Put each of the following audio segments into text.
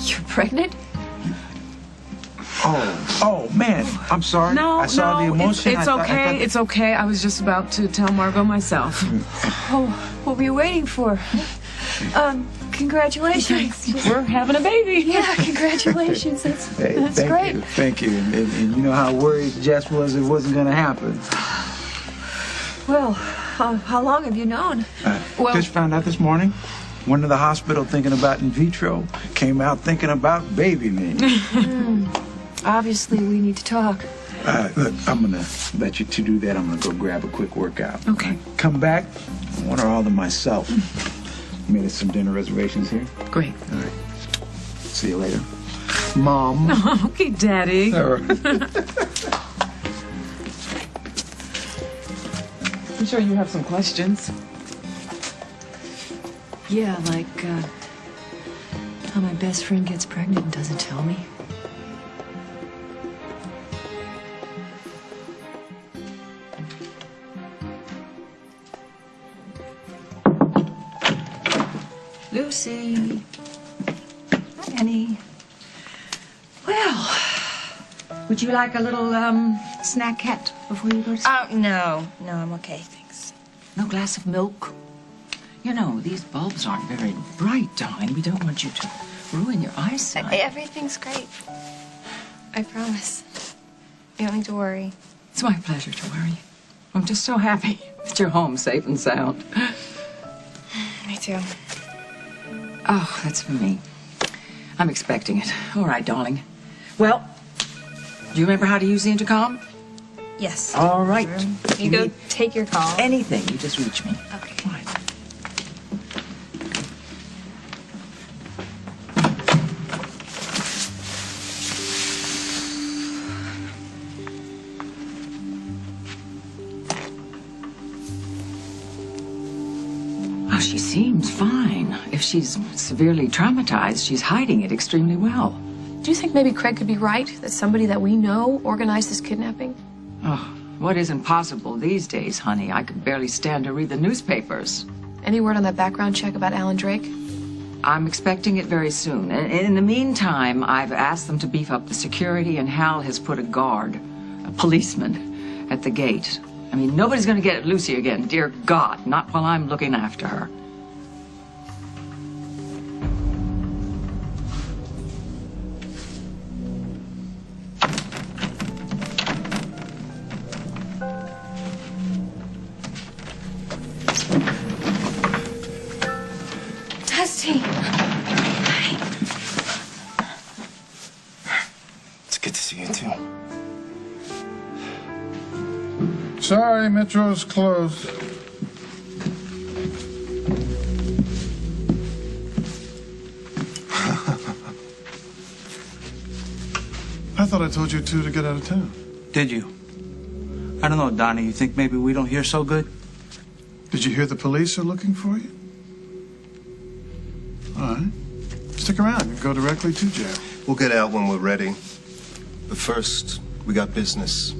You're pregnant? Oh, man. I'm sorry. I saw the emotion. It's okay. It's okay. I was just about to tell Margot myself. Oh, what were you waiting for? Congratulations. We're having a baby. Yeah, congratulations. That's great. Thank you. And you know how worried Jess was it wasn't going to happen. Well, how long have you known? Just found out this morning. Went to the hospital thinking about in vitro. Came out thinking about baby me. Obviously, we need to talk. Look, I'm going to let you two do that. I'm going to go grab a quick workout. Okay. Come back. I want her all to myself. Made us some dinner reservations here. Great. All right. See you later. Mom. Okay, Daddy. All right. I'm sure you have some questions. Yeah, like, how my best friend gets pregnant and doesn't tell me. Lucy. Hi, Annie. Well, would you like a little, snack hat before you go to sleep? No, I'm okay, thanks. No glass of milk? You know, these bulbs aren't very bright, darling. We don't want you to ruin your eyesight. Everything's great. I promise. You don't need to worry. It's my pleasure to worry. I'm just so happy that you're home safe and sound. Me too. Oh, that's for me. I'm expecting it. All right, darling. Well, do you remember how to use the intercom? Yes. All right. You go take your call. Anything, you just reach me. Okay. All right. Oh, she seems fine. If she's severely traumatized, she's hiding it extremely well. Do you think maybe Craig could be right? That somebody that we know organized this kidnapping? Oh, what isn't possible these days, honey? I could barely stand to read the newspapers. Any word on that background check about Alan Drake? I'm expecting it very soon. And in the meantime, I've asked them to beef up the security, and Hal has put a guard, a policeman, at the gate. I mean, nobody's going to get at Lucy again, dear God, not while I'm looking after her. Dusty. Hi. It's good to see you, too. Sorry, Metro's closed. I thought I told you two to get out of town. Did you? I don't know, Donnie. You think maybe we don't hear so good? Did you hear the police are looking for you? All right. Stick around. You can go directly to jail. We'll get out when we're ready. But first, we got business.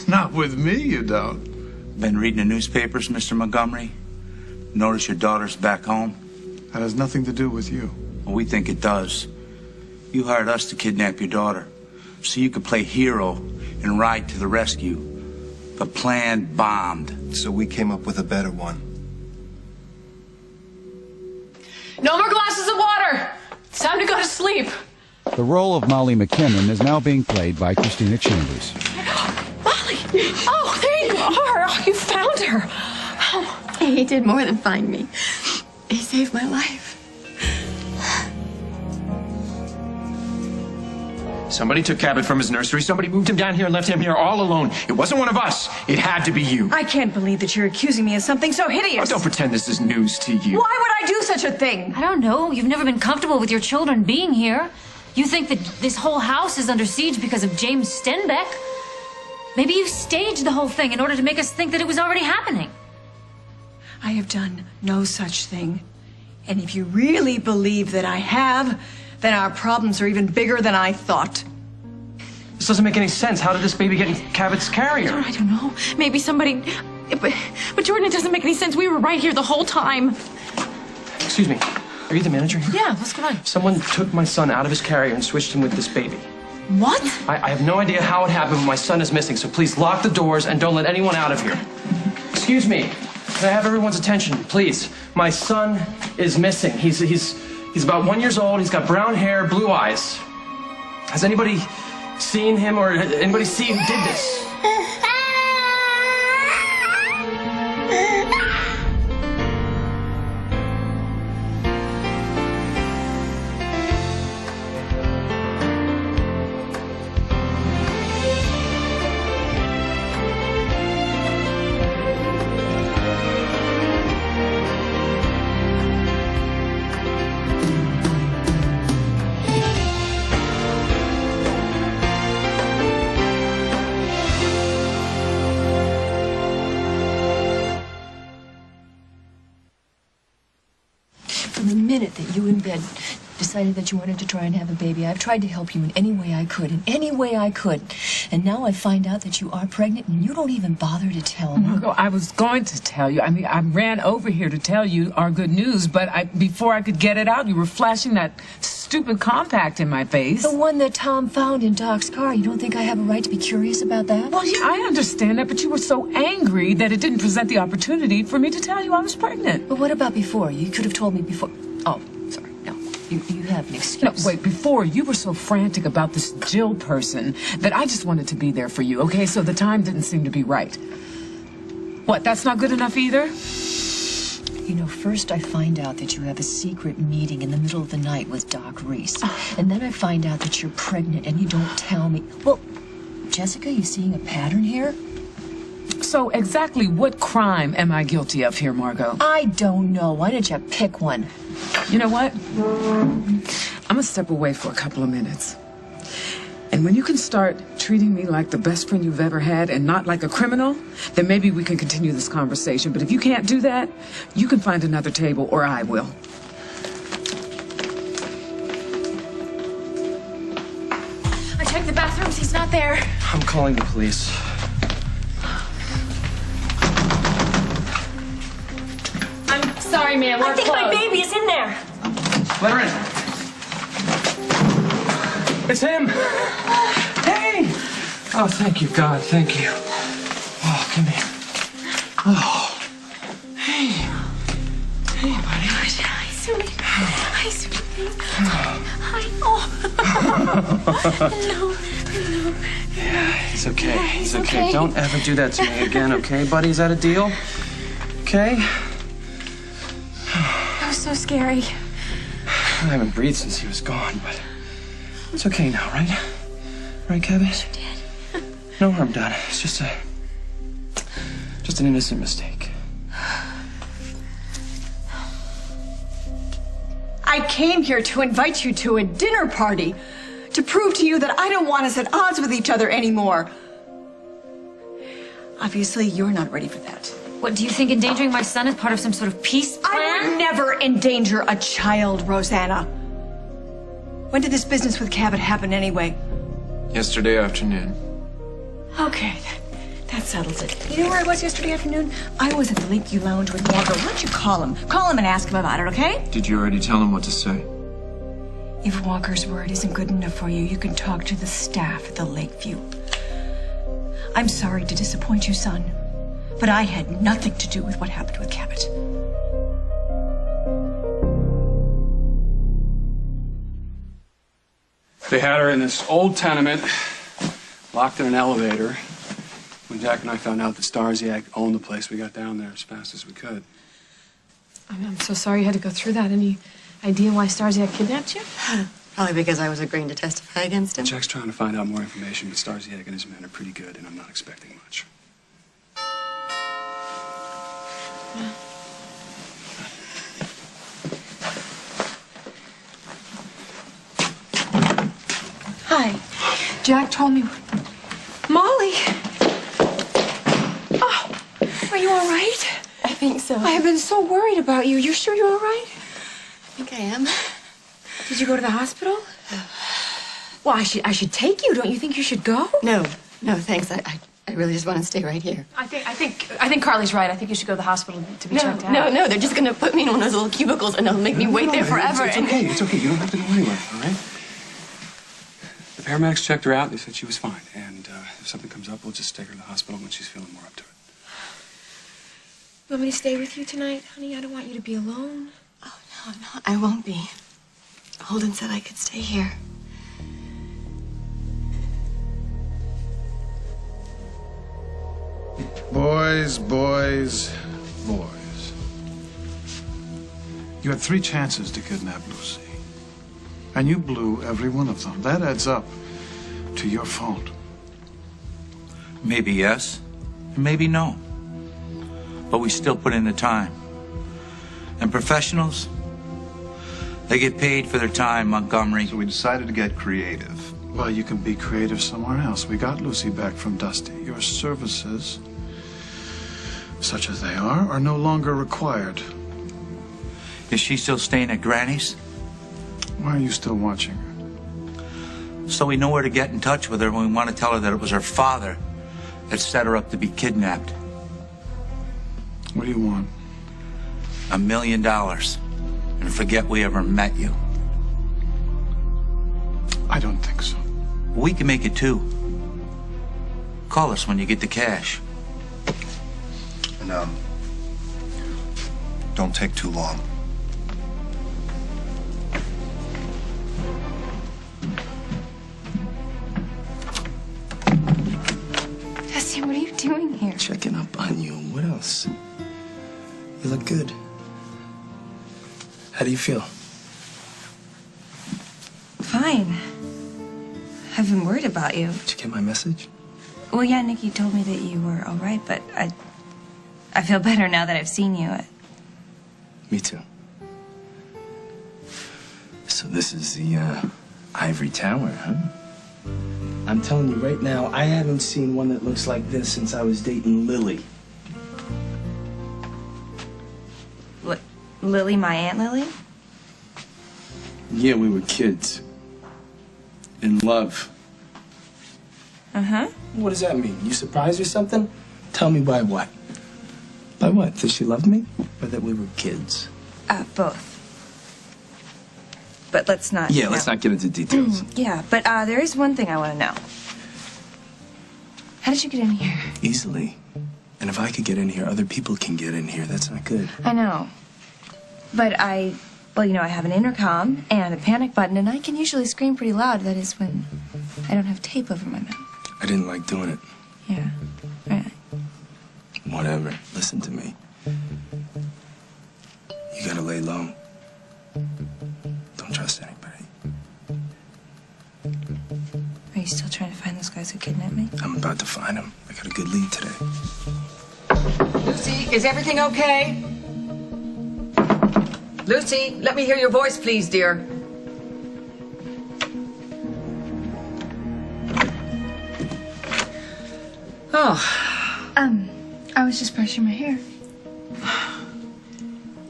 Not with me, you don't. Been reading the newspapers, Mr. Montgomery? Notice your daughter's back home? That has nothing to do with you. Well, we think it does. You hired us to kidnap your daughter so you could play hero and ride to the rescue. The plan bombed. So we came up with a better one. No more glasses of water! It's time to go to sleep. The role of Molly McKinnon is now being played by Christina Chambers. Molly! Oh, there you are! Oh, you found her! Oh. He did more than find me. He saved my life. Somebody took Cabot from his nursery. Somebody moved him down here and left him here all alone. It wasn't one of us. It had to be you. I can't believe that you're accusing me of something so hideous. Oh, don't pretend this is news to you. Why would I do such a thing? I don't know. You've never been comfortable with your children being here. You think that this whole house is under siege because of James Stenbeck. Maybe you staged the whole thing in order to make us think that it was already happening. I have done no such thing. And if you really believe that I have, then our problems are even bigger than I thought. This doesn't make any sense. How did this baby get in Cabot's carrier? I don't know. Maybe somebody... But Jordan, it doesn't make any sense. We were right here the whole time. Excuse me. Are you the manager here? Yeah, what's going on? Someone took my son out of his carrier and switched him with this baby. What? I have no idea how it happened, but my son is missing, so please lock the doors and don't let anyone out of here. Excuse me. Can I have everyone's attention, please? My son is missing. He's about 1 year old. He's got brown hair, blue eyes. Has anybody seen him or anybody see who did this? From the minute that you in bed decided that you wanted to try and have a baby, I've tried to help you in any way I could, And now I find out that you are pregnant and you don't even bother to tell me. Margot, I was going to tell you. I mean, I ran over here to tell you our good news, but before I could get it out, you were flashing that stupid compact in my face. The one that Tom found in Doc's car. You don't think I have a right to be curious about that? Well, yeah, I understand that, but you were so angry that it didn't present the opportunity for me to tell you I was pregnant. But what about before? You could have told me before. Oh, sorry. No, you have an excuse. No, wait, before, you were so frantic about this Jill person that I just wanted to be there for you, okay? So the time didn't seem to be right. What, that's not good enough either? You know, first I find out that you have a secret meeting in the middle of the night with Doc Reese. And then I find out that you're pregnant and you don't tell me. Well, Jessica, you seeing a pattern here? So exactly what crime am I guilty of here, Margot? I don't know. Why don't you pick one? You know what? I'm gonna step away for a couple of minutes. And when you can start treating me like the best friend you've ever had and not like a criminal, then maybe we can continue this conversation. But if you can't do that, you can find another table, or I will. I checked the bathrooms. He's not there. I'm calling the police. I'm sorry, ma'am. We're I think closed. my baby is in there. Let her in. It's him. Hey! Oh, thank you, God. Thank you. Oh, come here. Oh. Hey. Hey, buddy. Hi, sweetie. Hi, sweetie. Hi. Oh. Hello. Hello. Yeah, it's okay. Yeah, it's he's okay. okay. Don't ever do that to me again, okay, buddy? Is that a deal? Okay? That was so scary. I haven't breathed since he was gone, but it's okay now, right? Right, Kevin? You did. No harm done. It's just an innocent mistake. I came here to invite you to a dinner party to prove to you that I don't want us at odds with each other anymore. Obviously, you're not ready for that. What, do you think endangering my son is part of some sort of peace plan? I would never endanger a child, Rosanna. When did this business with Cabot happen anyway? Yesterday afternoon. Okay, that settles it. You know where I was yesterday afternoon? I was at the Lakeview Lounge with Walker. Why don't you call him? Call him and ask him about it, okay? Did you already tell him what to say? If Walker's word isn't good enough for you, you can talk to the staff at the Lakeview. I'm sorry to disappoint you, son, but I had nothing to do with what happened with Cabot. They had her in this old tenement, locked in an elevator. When Jack and I found out that Starziak owned the place, we got down there as fast as we could. I'm so sorry you had to go through that. Any idea why Starziak kidnapped you? Probably because I was agreeing to testify against him. Jack's trying to find out more information, but Starziak and his men are pretty good, and I'm not expecting much. Hi. Jack told me. Molly! Oh, are you all right? I think so. I have been so worried about you. You sure you're all right? I think I am. Did you go to the hospital? Well, I should take you. Don't you think you should go? No, thanks. I I really just want to stay right here. I think Carly's right. I think you should go to the hospital to be checked out. No, they're just gonna put me in one of those little cubicles and they'll make me wait there forever. It's okay. It's okay. You don't have to go anywhere. All right. The paramedics checked her out. They said she was fine. And if something comes up, we'll just take her to the hospital when she's feeling more up to it. You want me to stay with you tonight, honey? I don't want you to be alone. Oh, no, I won't be. Holden said I could stay here. Boys, boys, boys. You had 3 chances to kidnap Lucy. And you blew every one of them. That adds up to your fault. Maybe yes, and maybe no. But we still put in the time. And professionals, they get paid for their time, Montgomery. So we decided to get creative. Well, you can be creative somewhere else. We got Lucy back from Dusty. Your services, such as they are no longer required. Is she still staying at Granny's? Why are you still watching her? So we know where to get in touch with her when we want to tell her that it was her father that set her up to be kidnapped. What do you want? $1 million. And forget we ever met you. I don't think so. We can make it too. Call us when you get the cash. And, don't take too long. Jesse, what are you doing here? Checking up on you. What else? You look good. How do you feel? Fine. I've been worried about you. Did you get my message? Well, yeah, Nikki told me that you were all right, but I feel better now that I've seen you. Me too. So this is the ivory tower, huh? I'm telling you right now, I haven't seen one that looks like this since I was dating Lily. What, Lily, my Aunt Lily? Yeah, we were kids. In love. Uh-huh. What does that mean? You surprised or something? Tell me by what? By what? That she loved me? Or that we were kids? Both. But let's not... Yeah, let's not get into details. Yeah, but there is one thing I want to know. How did you get in here? Easily. And if I could get in here, other people can get in here. That's not good. I know. But well, you know, I have an intercom and a panic button, and I can usually scream pretty loud. That is when I don't have tape over my mouth. I didn't like doing it. Yeah, right. Whatever. Listen to me. You gotta lay low. Don't trust anybody. Are you still trying to find those guys who kidnapped me? I'm about to find them. I got a good lead today. Lucy, is everything okay? Lucy, let me hear your voice, please, dear. Oh. I was just brushing my hair.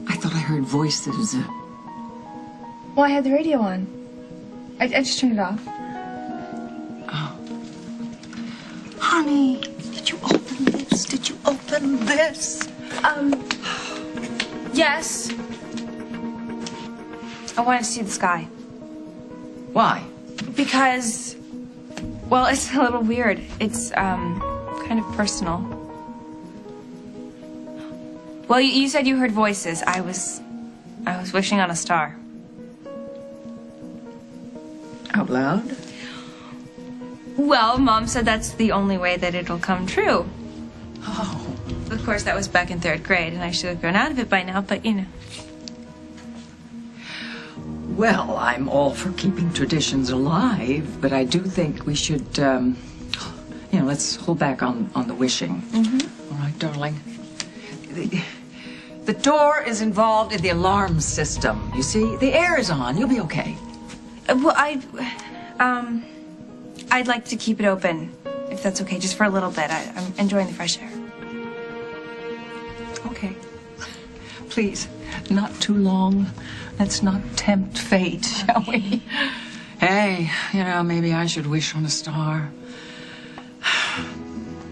I thought I heard voices. Well, I had the radio on. I just turned it off. Oh. Honey, did you open this? Did you open this? Yes. I wanted to see the sky. Why? Because, well, it's a little weird. It's, kind of personal. Well, you said you heard voices. I was wishing on a star. Out loud? Well, Mom said that's the only way that it'll come true. Oh. Of course, that was back in 3rd grade, and I should have grown out of it by now, but, you know. Well, I'm all for keeping traditions alive, but I do think we should, let's hold back on the wishing. Mm-hmm. All right, darling? The door is involved in the alarm system, you see? The air is on. You'll be okay. Well, I'd like to keep it open, if that's okay, just for a little bit. I'm enjoying the fresh air. Okay. Please, not too long. Let's not tempt fate, shall we? Hey, maybe I should wish on a star.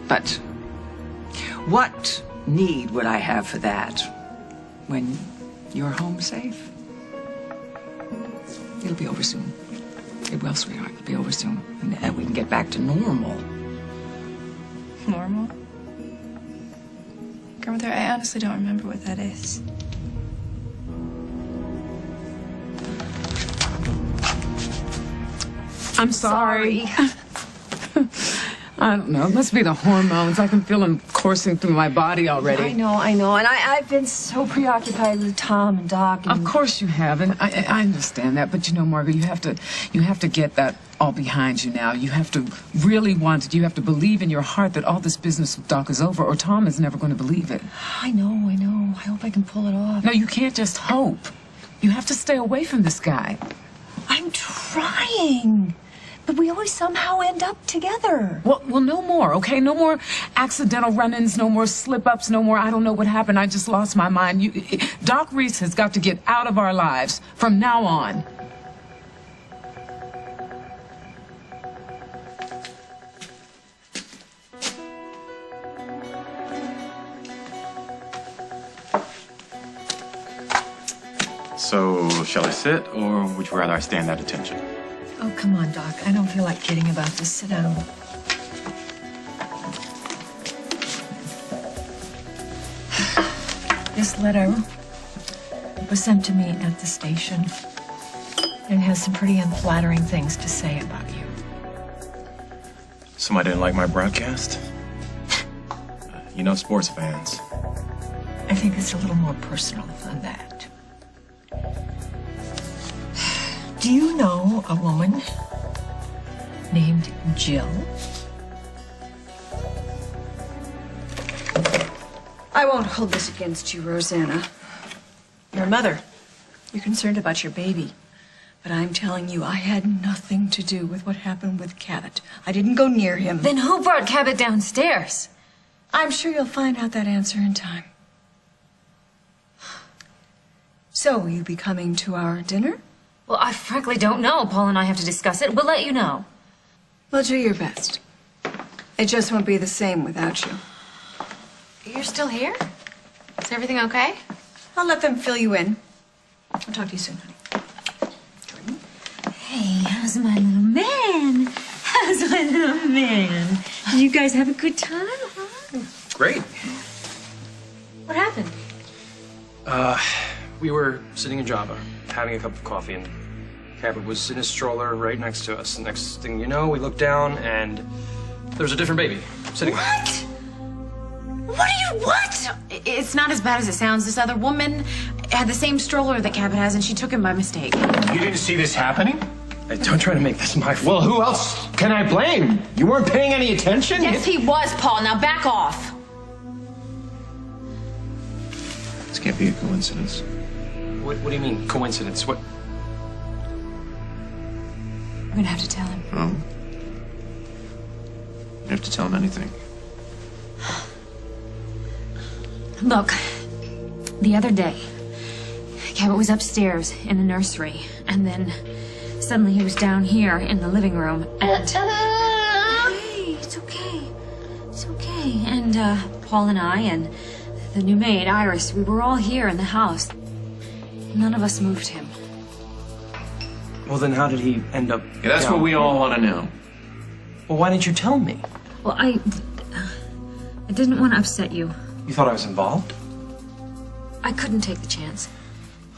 But what need would I have for that when you're home safe? It'll be over soon. It will, sweetheart. It'll be over soon. And we can get back to normal. Normal? Grandmother, I honestly don't remember what that is. I'm sorry. I don't know. It must be the hormones. I can feel them coursing through my body already. I know. And I've been so preoccupied with Tom and Doc. And... Of course you have, and I understand that. But you know, Margaret, you have to get that all behind you now. You have to really want it. You have to believe in your heart that all this business with Doc is over, or Tom is never going to believe it. I know. I hope I can pull it off. No, you can't just hope. You have to stay away from this guy. I'm trying. But we always somehow end up together. Well, no more, okay? No more accidental run-ins, no more slip-ups, no more I don't know what happened, I just lost my mind. Doc Reese has got to get out of our lives from now on. So, shall I sit, or would you rather I stand at attention? Oh, come on, Doc. I don't feel like kidding about this. Sit down. This letter was sent to me at the station. It has some pretty unflattering things to say about you. Somebody didn't like my broadcast? You know sports fans. I think it's a little more personal than that. Do you know a woman named Jill? I won't hold this against you, Rosanna. Your mother. You're concerned about your baby. But I'm telling you, I had nothing to do with what happened with Cabot. I didn't go near him. Then who brought Cabot downstairs? I'm sure you'll find out that answer in time. So, will you be coming to our dinner? Well, I frankly don't know. Paul and I have to discuss it. We'll let you know. Well, do your best. It just won't be the same without you. You're still here? Is everything okay? I'll let them fill you in. I'll talk to you soon, honey. Hey, how's my little man? How's my little man? Did you guys have a good time, huh? Great. What happened? We were sitting in Java, having a cup of coffee, and Cabot was in his stroller right next to us. Next thing you know, we looked down, and there's a different baby sitting. What? What? It's not as bad as it sounds. This other woman had the same stroller that Cabot has, and she took him by mistake. You didn't see this happening? Hey, don't try to make this my fault. Well, who else can I blame? You weren't paying any attention? Yes, he was, Paul. Now back off. This can't be a coincidence. What do you mean, coincidence? What? I'm gonna have to tell him. Oh? You have to tell him anything. Look, the other day, Cabot was upstairs in the nursery, and then suddenly he was down here in the living room, and... Hey, it's okay. It's okay. And, Paul and I and the new maid, Iris, we were all here in the house. None of us moved him. Well, then how did he end up... Yeah, that's what we all want to know. Well, why didn't you tell me? Well, I didn't want to upset you. You thought I was involved? I couldn't take the chance.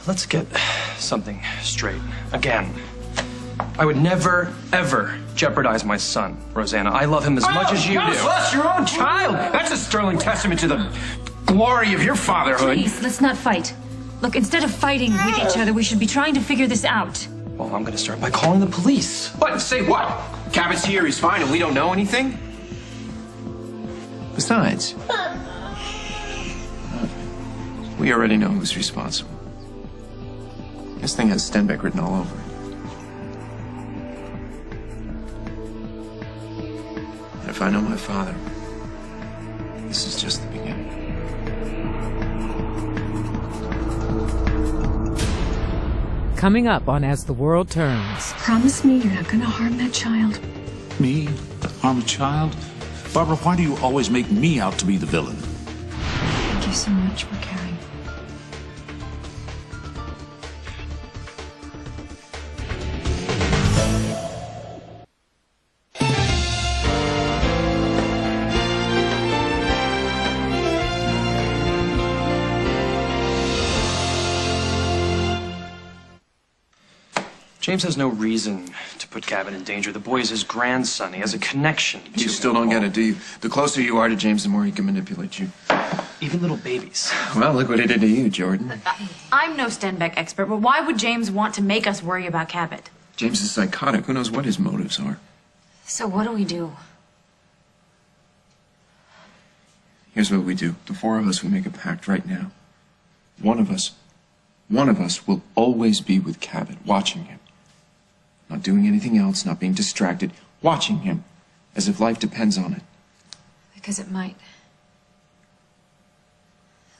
Let's get something straight. Again. I would never, ever jeopardize my son, Rosanna. I love him as much as you do. That's your own child. That's a sterling testament to the glory of your fatherhood. Please, let's not fight. Look, instead of fighting with each other, we should be trying to figure this out. Well, I'm gonna start by calling the police. What? Say what? Cabot's here, he's fine, and we don't know anything? Besides, we already know who's responsible. This thing has Stenbeck written all over it. And if I know my father, this is just the beginning. Coming up on As the World Turns. Promise me you're not gonna harm that child. Me? Harm a child? Barbara, why do you always make me out to be the villain? Thank you so much for caring. James has no reason to put Cabot in danger. The boy is his grandson. He has a connection to You still don't get it, do you? The closer you are to James, the more he can manipulate you. Even little babies. Well, look what he did to you, Jordan. I'm no Stenbeck expert, but why would James want to make us worry about Cabot? James is psychotic. Who knows what his motives are? So what do we do? Here's what we do. The four of us, we make a pact right now. One of us will always be with Cabot, watching him. Not doing anything else, not being distracted, watching him, as if life depends on it. Because it might.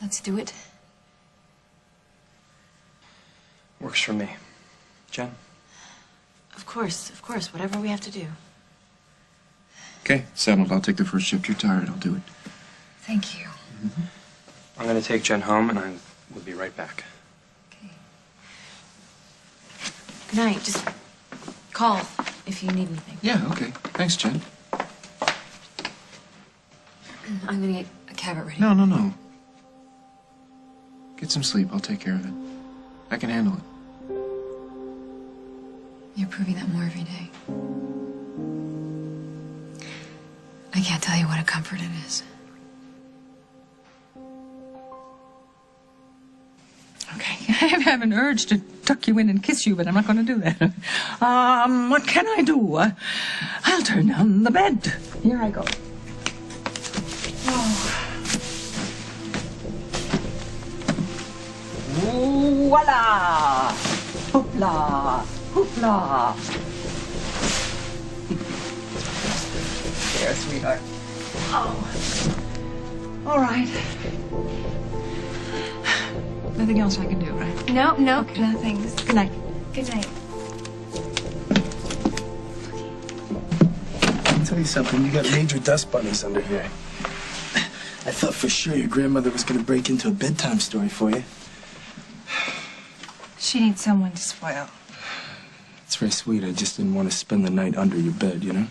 Let's do it. Works for me. Jen? Of course, whatever we have to do. Okay, settled. I'll take the first shift. You're tired. I'll do it. Thank you. I'm going to take Jen home, and I will be right back. Good night. Just call if you need anything. Yeah, okay. Thanks, Jen. I'm gonna get a Cabot ready. No. Get some sleep. I'll take care of it. I can handle it. You're proving that more every day. I can't tell you what a comfort it is. Okay, I have an urge to tuck you in and kiss you, but I'm not going to do that. What can I do? I'll turn down the bed. Here I go. Oh. Voila! Hoopla! Hoopla! There, sweetheart. Oh. All right. Nothing else I can do, right? Nope, nothing. Good night. Good night. I'll tell you something, you got major dust bunnies under here. I thought for sure your grandmother was gonna break into a bedtime story for you. She needs someone to spoil. It's very sweet, I just didn't want to spend the night under your bed, you know?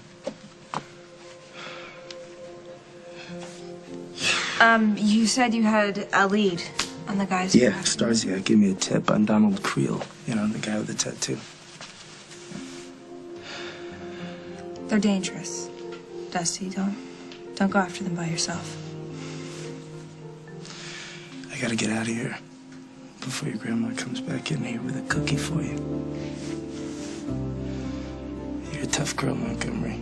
You said you had a lead on the guys. Yeah, Starzia gave me a tip on Donald Creel, you know, the guy with the tattoo. They're dangerous. Dusty, don't go after them by yourself. I gotta get out of here before your grandma comes back in here with a cookie for you. You're a tough girl, Montgomery.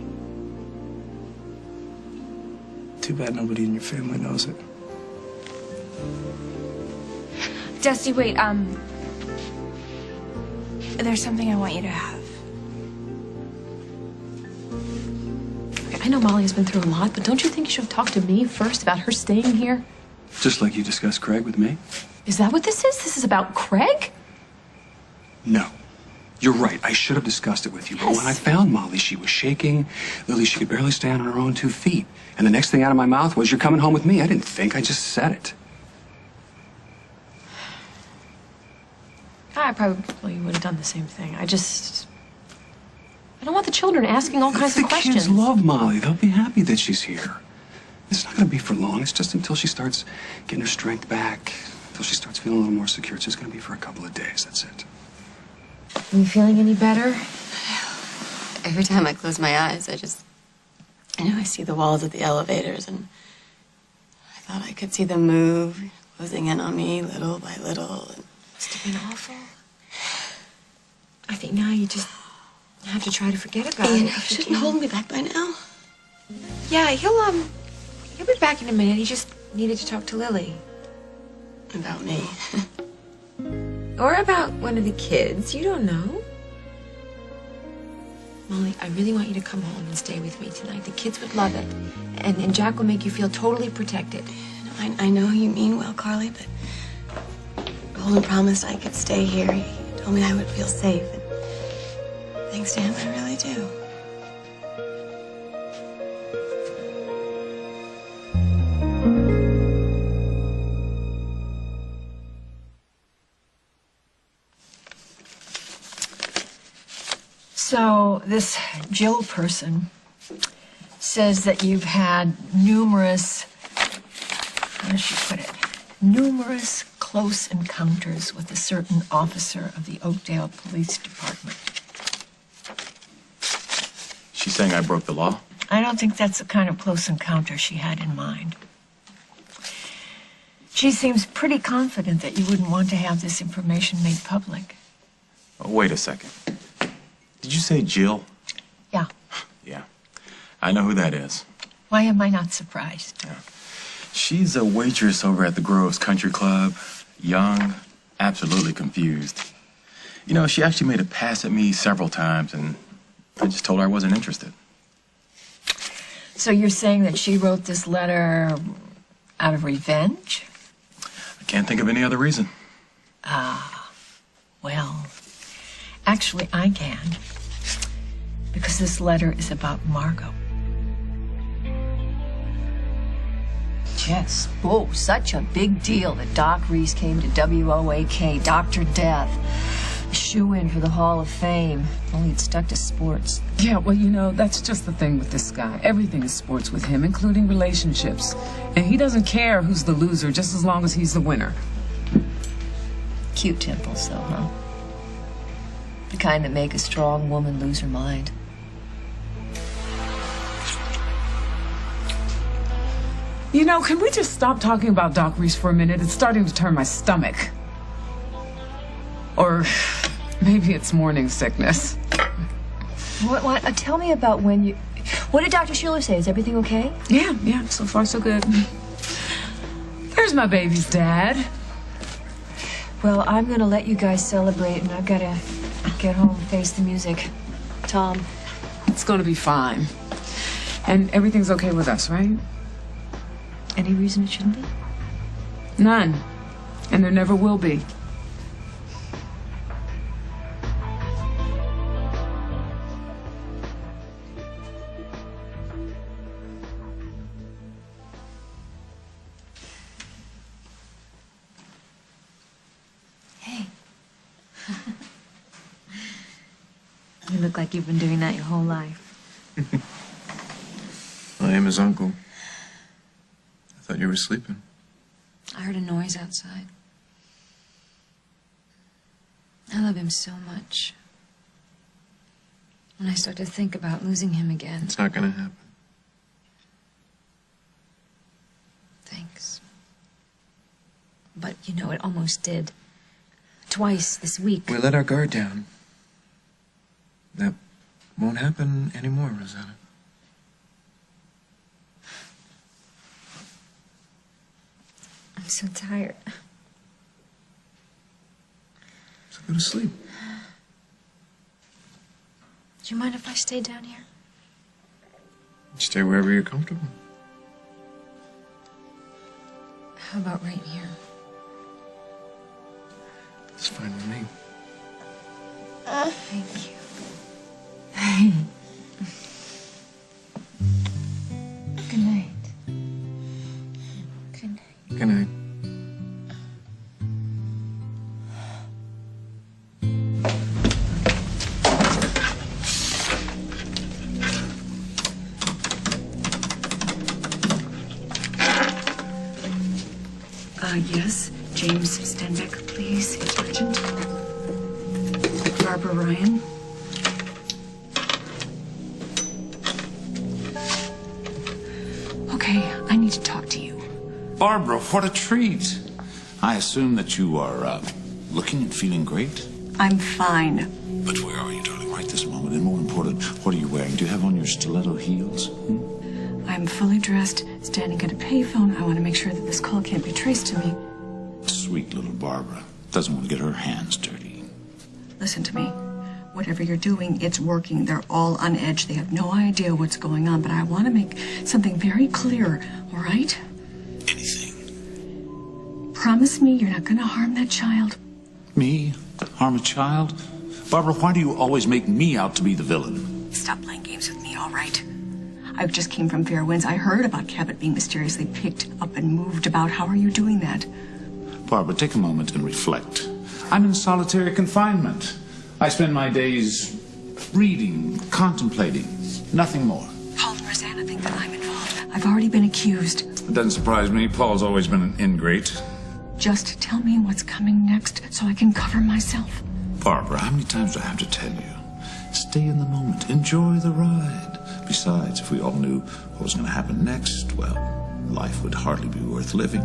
Too bad nobody in your family knows it. Dusty, wait, there's something I want you to have. I know Molly has been through a lot, but don't you think you should have talked to me first about her staying here? Just like you discussed Craig with me? Is that what this is? This is about Craig? No. You're right. I should have discussed it with you. But when I found Molly, she was shaking. Lily, she could barely stand on her own 2 feet. And the next thing out of my mouth was, "You're coming home with me." I didn't think. I just said it. I probably would have done the same thing. I don't want the children asking all kinds of questions. The kids love Molly. They'll be happy that she's here. It's not going to be for long. It's just until she starts getting her strength back, until she starts feeling a little more secure. It's just going to be for a couple of days. That's it. Are you feeling any better? Every time I close my eyes, I see the walls of the elevators, and I thought I could see them move, closing in on me little by little. And Must have been awful. I think now you just have to try to forget about it. You shouldn't hold me back by now. Yeah, he'll be back in a minute. He just needed to talk to Lily. About me. Or about one of the kids. You don't know. Molly, I really want you to come home and stay with me tonight. The kids would love it. And Jack will make you feel totally protected. I know you mean well, Carly, but Golden promised I could stay here. He told me I would feel safe. And thanks to him, I really do. So, this Jill person says that you've had numerous, how does she put it? Numerous close encounters with a certain officer of the Oakdale Police Department. She's saying I broke the law? I don't think that's the kind of close encounter she had in mind. She seems pretty confident that you wouldn't want to have this information made public. Oh, wait a second. Did you say Jill? Yeah. Yeah. I know who that is. Why am I not surprised? Yeah. She's a waitress over at the Groves Country Club. Young, absolutely confused. You know, she actually made a pass at me several times, and I just told her I wasn't interested. So you're saying that she wrote this letter out of revenge? I can't think of any other reason. Ah, well, actually I can. Because this letter is about Margot. Yes. Whoa, such a big deal that Doc Reese came to WOAK, Dr. Death. A shoe-in for the Hall of Fame. Only he'd stuck to sports. Yeah, well, you know, that's just the thing with this guy. Everything is sports with him, including relationships. And he doesn't care who's the loser, just as long as he's the winner. Cute temples, though, huh? The kind that make a strong woman lose her mind. You know, can we just stop talking about Doc Reese for a minute? It's starting to turn my stomach. Or maybe it's morning sickness. What? Tell me about when you... What did Dr. Schuler say? Is everything okay? Yeah, so far so good. There's my baby's dad. Well, I'm gonna let you guys celebrate, and I've gotta get home and face the music. Tom? It's gonna be fine. And everything's okay with us, right? Any reason it shouldn't be? None. And there never will be. Hey. You look like you've been doing that your whole life. I am his uncle. I thought you were sleeping. I heard a noise outside. I love him so much. When I start to think about losing him again... It's not gonna happen. Thanks. But, you know, it almost did. Twice this week. We let our guard down. That won't happen anymore, Rosanna. I'm so tired. So go to sleep. Do you mind if I stay down here? Stay wherever you're comfortable. How about right here? It's fine with me. Thank you. Good night. Good night. Good night. Yes. James, stand back, please. It's urgent. Barbara Ryan. Okay, I need to talk to you. Barbara, what a treat. I assume that you are, looking and feeling great? I'm fine. But where are you, darling, right this moment? And more important, what are you wearing? Do you have on your stiletto heels? I'm fully dressed, standing at a payphone. I want to make sure that this call can't be traced to me. Sweet little Barbara. Doesn't want to get her hands dirty. Listen to me. Whatever you're doing, it's working. They're all on edge. They have no idea what's going on, but I want to make something very clear, all right? Anything. Promise me you're not going to harm that child. Me? Harm a child? Barbara, why do you always make me out to be the villain? Stop playing games with me, all right? I just came from Fair Winds. I heard about Cabot being mysteriously picked up and moved about. How are you doing that? Barbara, take a moment and reflect. I'm in solitary confinement. I spend my days reading, contemplating, nothing more. Paul and Rosanna think that I'm involved. I've already been accused. It doesn't surprise me. Paul's always been an ingrate. Just tell me what's coming next so I can cover myself. Barbara, how many times do I have to tell you? Stay in the moment. Enjoy the ride. Besides, if we all knew what was going to happen next, well, life would hardly be worth living.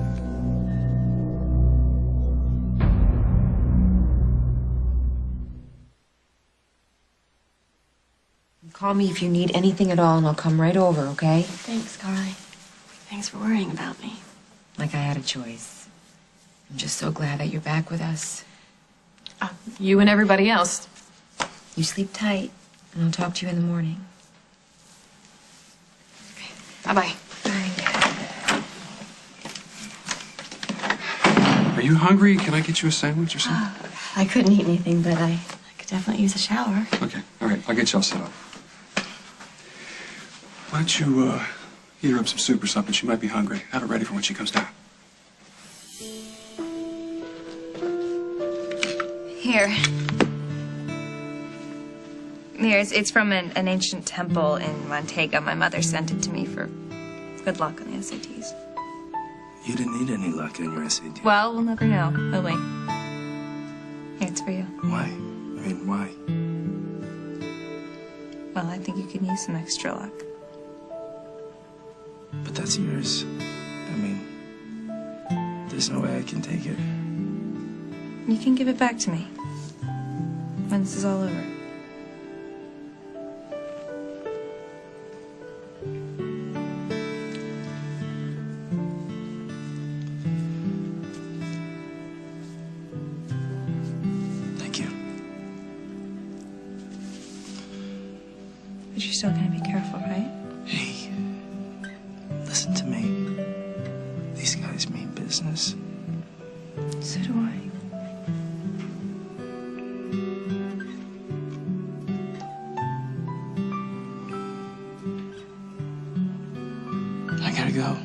Call me if you need anything at all, and I'll come right over, okay? Thanks, Carly. Thanks for worrying about me. Like I had a choice. I'm just so glad that you're back with us. You and everybody else. You sleep tight, and I'll talk to you in the morning. Bye-bye. Are you hungry? Can I get you a sandwich or something? I couldn't eat anything, but I could definitely use a shower. Okay, all right. I'll get you all set up. Why don't you heat her up some soup or something? She might be hungry. Have it ready for when she comes down. Here. Here, it's from an ancient temple in Montego. My mother sent it to me for good luck on the SATs. You didn't need any luck in your SAT. Well, we'll never know, will we? Here, it's for you. Why? I mean, why? Well, I think you can use some extra luck. But that's yours. I mean, there's no way I can take it. You can give it back to me when this is all over. Thank you. But you're still gonna be careful, right? Hey, listen to me. These guys mean business. So do I. I gotta go.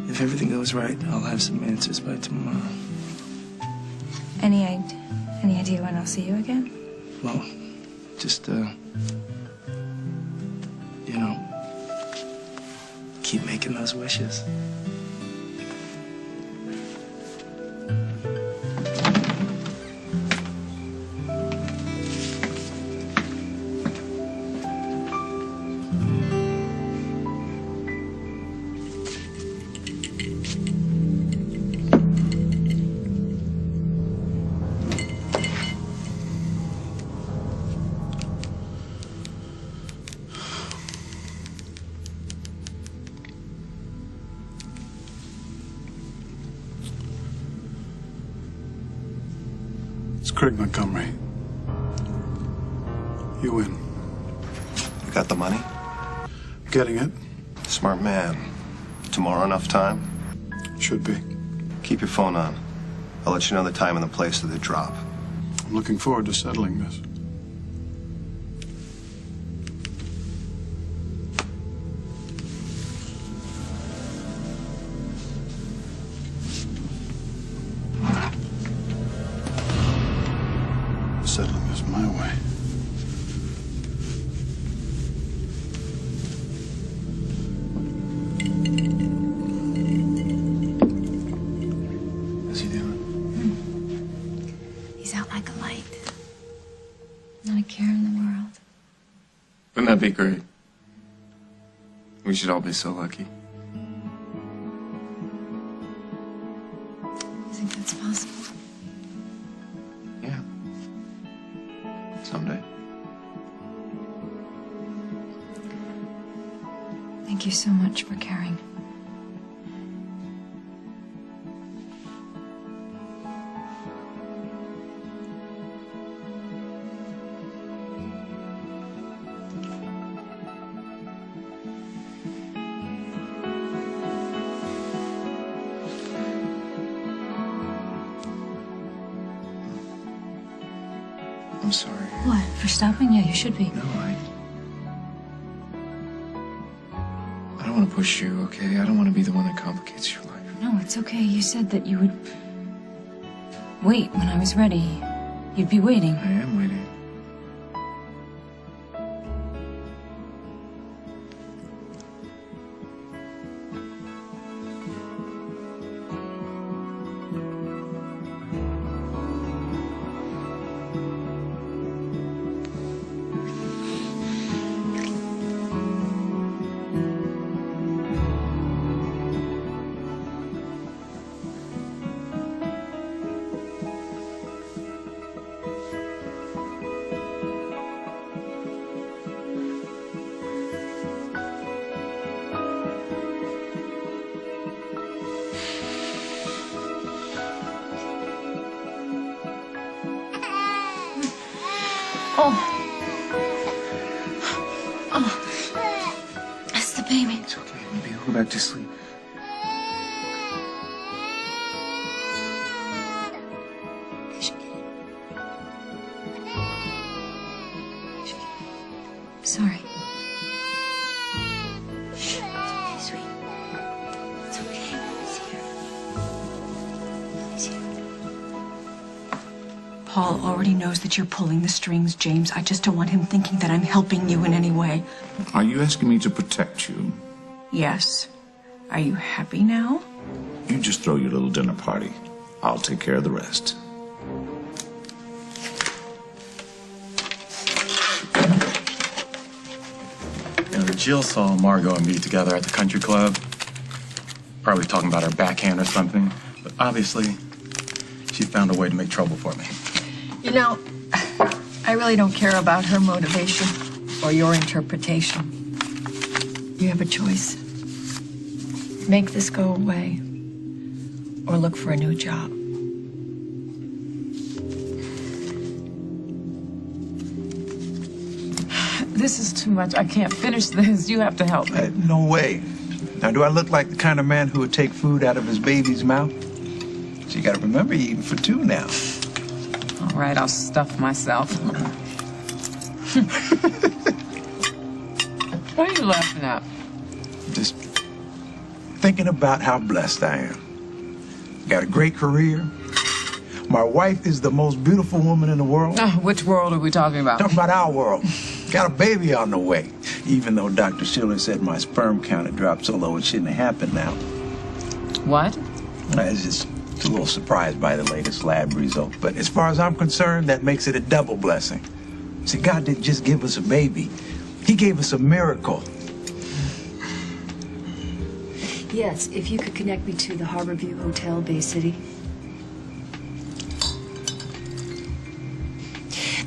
If everything goes right, I'll have some answers by tomorrow. Any idea when I'll see you again? Well, just, you know, keep making those wishes. It's Craig Montgomery. You win. You got the money? Getting it? Smart man. Tomorrow enough time? Should be. Keep your phone on. I'll let you know the time and the place of the drop. I'm looking forward to settling this. Settling this my way. How's he doing? He's out like a light. Not a care in the world. Wouldn't that be great? We should all be so lucky. You think that's possible? Yeah. Someday. Thank you so much for caring. I'm sorry. What? For stopping? Yeah, you should be. No, I don't want to push you, okay? I don't want to be the one that complicates your life. No, it's okay. You said that you would wait when I was ready. You'd be waiting. I am waiting. That's the baby. It's okay. Maybe he'll go back to sleep. Sorry. It's okay, sweet. It's okay. He's here. He's here. Paul already knows that you're pulling the strings, James. I just don't want him thinking that I'm helping you in any way. Are you asking me to protect you? Yes. Are you happy now? You just throw your little dinner party. I'll take care of the rest. Jill saw Margot and me together at the country club. Probably talking about her backhand or something. But obviously, she found a way to make trouble for me. You know, I really don't care about her motivation or your interpretation. You have a choice. Make this go away or look for a new job. This is too much. I can't finish this. You have to help me. No way. Now, do I look like the kind of man who would take food out of his baby's mouth? So you gotta remember, you're eating for two now. All right, I'll stuff myself. What are you laughing at? Just thinking about how blessed I am. Got a great career. My wife is the most beautiful woman in the world. Oh, which world are we talking about? Talking about our world. Got a baby on the way. Even though Dr. Schiller said my sperm count had dropped so low it shouldn't have happened now. What? I was just a little surprised by the latest lab result. But as far as I'm concerned, that makes it a double blessing. See, God didn't just give us a baby. He gave us a miracle. Yes, if you could connect me to the Harborview Hotel, Bay City.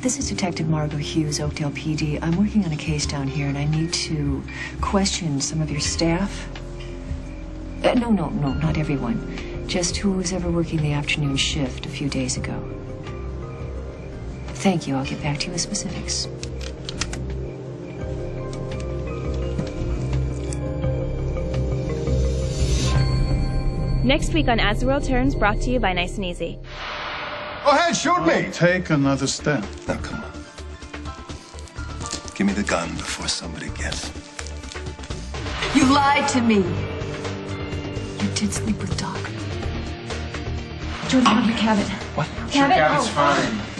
This is Detective Margot Hughes, Oakdale PD. I'm working on a case down here, and I need to question some of your staff. No, not everyone. Just who was ever working the afternoon shift a few days ago. Thank you. I'll get back to you with specifics. Next week on As the World Turns, brought to you by Nice and Easy. Go ahead, shoot me. Take another step. Now, come on. Give me the gun before somebody gets it. You lied to me. You did sleep with Doc. Jordan, come here, Cabot. What? Cabot, Cabot's fine.